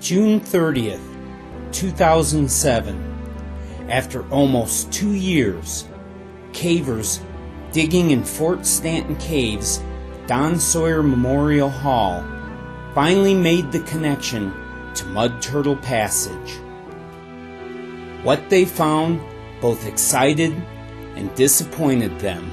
June 30th, 2007. After almost 2 years, cavers digging in Fort Stanton Cave's Don Sawyer Memorial Hall finally made the connection to Mud Turtle Passage. What they found both excited and disappointed them.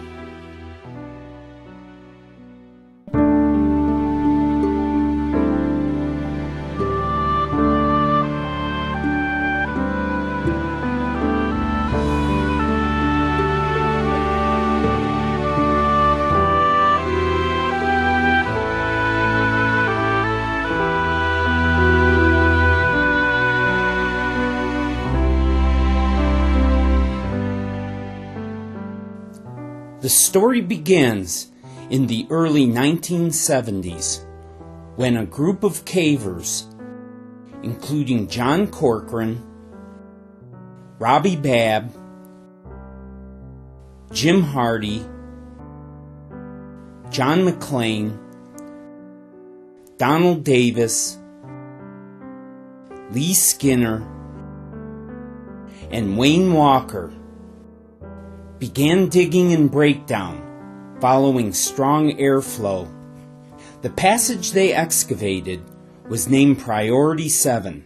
The story begins in the early 1970s when a group of cavers, including John Corcoran, Robbie Babb, Jim Hardy, John McLean, Donald Davis, Lee Skinner, and Wayne Walker began digging in breakdown following strong airflow. The passage they excavated was named Priority 7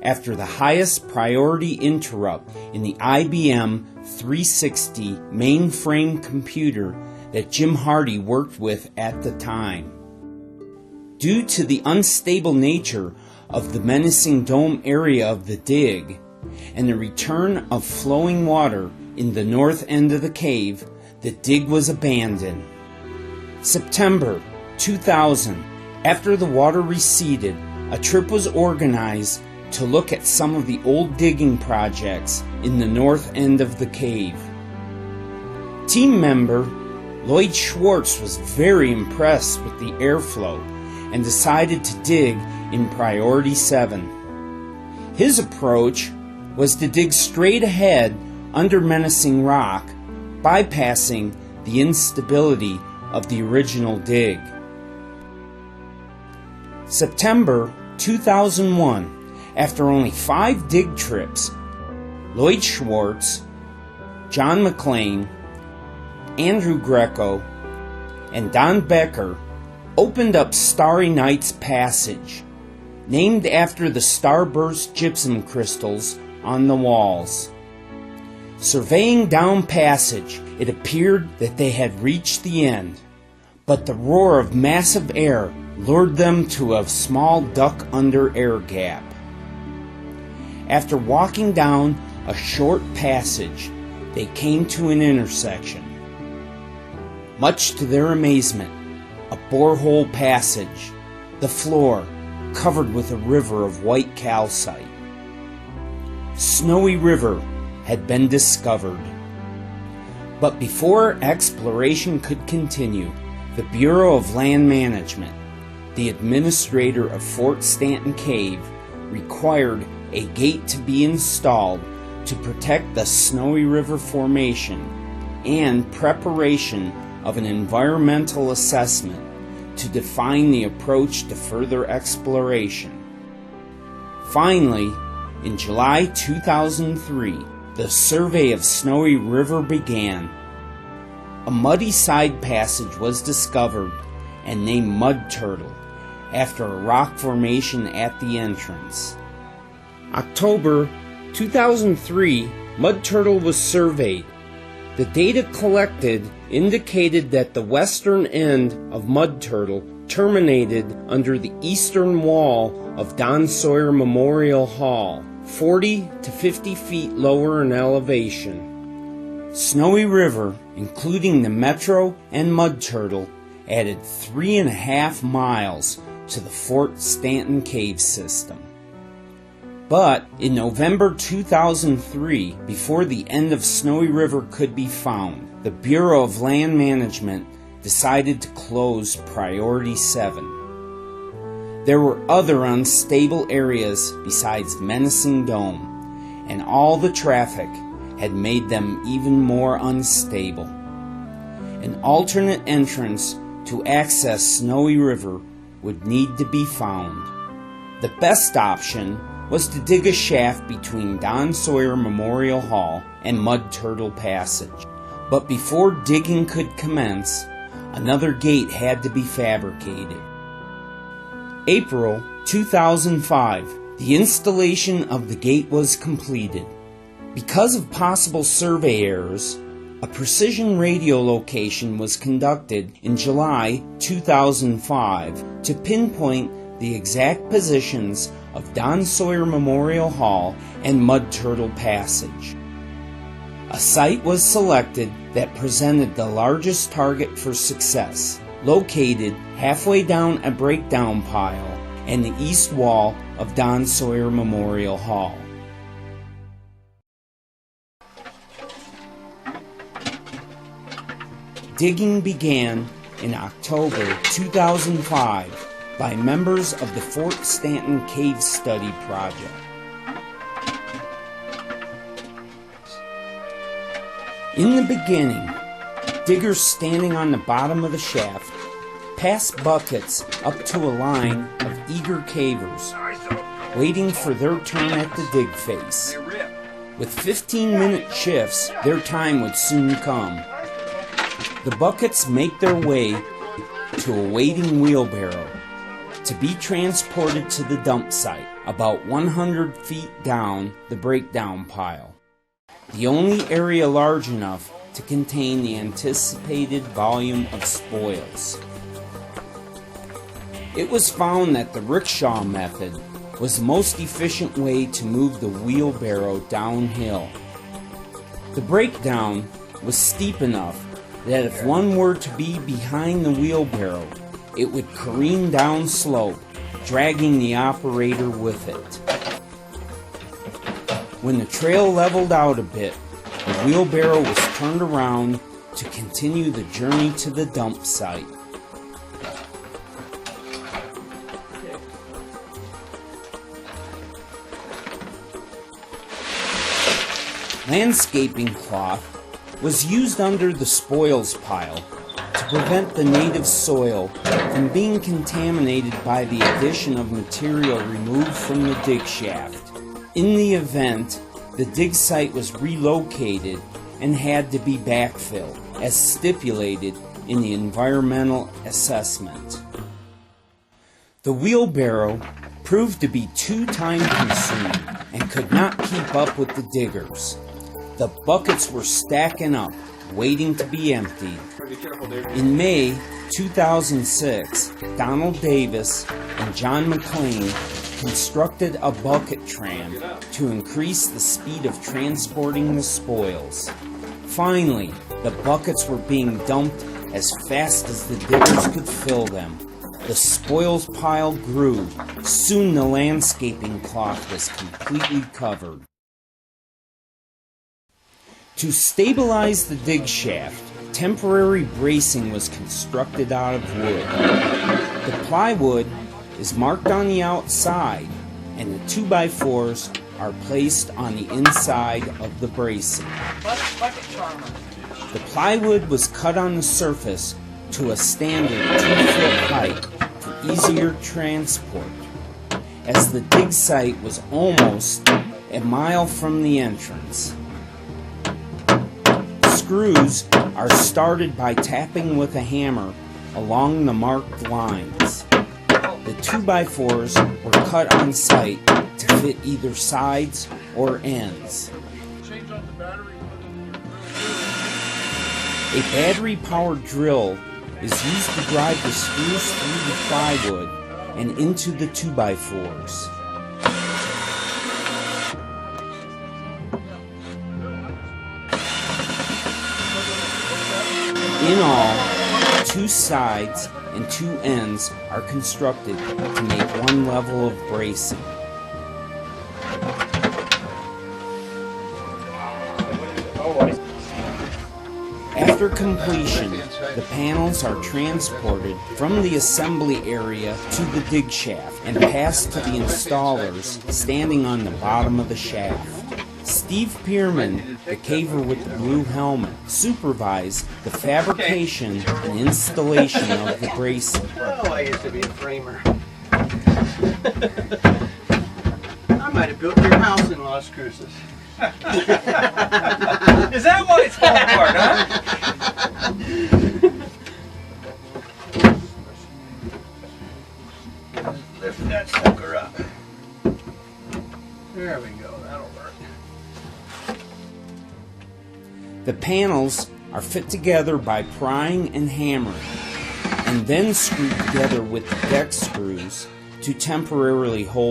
after the highest priority interrupt in the IBM 360 mainframe computer that Jim Hardy worked with at the time. Due to the unstable nature of the menacing dome area of the dig and the return of flowing water in the north end of the cave, the dig was abandoned. September 2000, after the water receded, a trip was organized to look at some of the old digging projects in the north end of the cave. Team member Lloyd Schwartz was very impressed with the airflow and decided to dig in Priority 7. His approach was to dig straight ahead under menacing rock, bypassing the instability of the original dig. September 2001, after only 5 dig trips, Lloyd Schwartz, John McLean, Andrew Greco, and Don Becker opened up Starry Night's Passage, named after the starburst gypsum crystals on the walls. Surveying down passage, it appeared that they had reached the end, but the roar of massive air lured them to a small duck-under air gap. After walking down a short passage, they came to an intersection. Much to their amazement, a borehole passage, the floor covered with a river of white calcite. Snowy River had been discovered. But before exploration could continue, the Bureau of Land Management, the administrator of Fort Stanton Cave, required a gate to be installed to protect the Snowy River Formation and preparation of an environmental assessment to define the approach to further exploration. Finally, in July 2003, the survey of Snowy River began. A muddy side passage was discovered and named Mud Turtle after a rock formation at the entrance. October 2003, Mud Turtle was surveyed. The data collected indicated that the western end of Mud Turtle terminated under the eastern wall of Don Sawyer Memorial Hall, 40 to 50 feet lower in elevation. Snowy River, including the Metro and Mud Turtle, added 3.5 miles to the Fort Stanton Cave system. But in November 2003, before the end of Snowy River could be found, the Bureau of Land Management decided to close Priority 7. There were other unstable areas besides Menacing Dome, and all the traffic had made them even more unstable. An alternate entrance to access Snowy River would need to be found. The best option was to dig a shaft between Don Sawyer Memorial Hall and Mud Turtle Passage. But before digging could commence, another gate had to be fabricated. April 2005, the installation of the gate was completed. Because of possible survey errors, a precision radio location was conducted in July 2005 to pinpoint the exact positions of Don Sawyer Memorial Hall and Mud Turtle Passage. A site was selected that presented the largest target for success, located halfway down a breakdown pile and the east wall of Don Sawyer Memorial Hall. Digging began in October 2005 by members of the Fort Stanton Cave Study Project. In the beginning, diggers standing on the bottom of the shaft passed buckets up to a line of eager cavers, waiting for their turn at the dig face. With 15-minute shifts, their time would soon come. The buckets make their way to a waiting wheelbarrow to be transported to the dump site about 100 feet down the breakdown pile, the only area large enough to contain the anticipated volume of spoils. It was found that the rickshaw method was the most efficient way to move the wheelbarrow downhill. The breakdown was steep enough that if one were to be behind the wheelbarrow, it would careen down slope, dragging the operator with it. When the trail leveled out a bit, the wheelbarrow was turned around to continue the journey to the dump site. Landscaping cloth was used under the spoils pile to prevent the native soil from being contaminated by the addition of material removed from the dig shaft. In the event, the dig site was relocated and had to be backfilled, as stipulated in the environmental assessment. The wheelbarrow proved to be too time-consuming and could not keep up with the diggers. The buckets were stacking up, waiting to be emptied. In May 2006, Donald Davis and John McLean constructed a bucket tram to increase the speed of transporting the spoils. Finally, the buckets were being dumped as fast as the diggers could fill them. The spoils pile grew. Soon the landscaping cloth was completely covered. To stabilize the dig shaft, temporary bracing was constructed out of wood. The plywood is marked on the outside, and the 2x4s are placed on the inside of the bracing. The plywood was cut on the surface to a standard 2-foot height for easier transport, as the dig site was almost a mile from the entrance. Screws are started by tapping with a hammer along the marked lines. The 2x4s were cut on site to fit either sides or ends. A battery-powered drill is used to drive the screws through the plywood and into the 2x4s. In all, 2 sides and 2 ends are constructed to make one level of bracing. After completion, the panels are transported from the assembly area to the dig shaft and passed to the installers standing on the bottom of the shaft. Steve Pierman, the caver with the blue helmet, supervised the fabrication and installation of the bracing. Oh, I used to be a framer. I might have built your house in Las Cruces. Is that why it's falling apart, huh? Lift that sucker up. There we go, that'll work. The panels are fit together by prying and hammering, and then screwed together with the deck screws to temporarily hold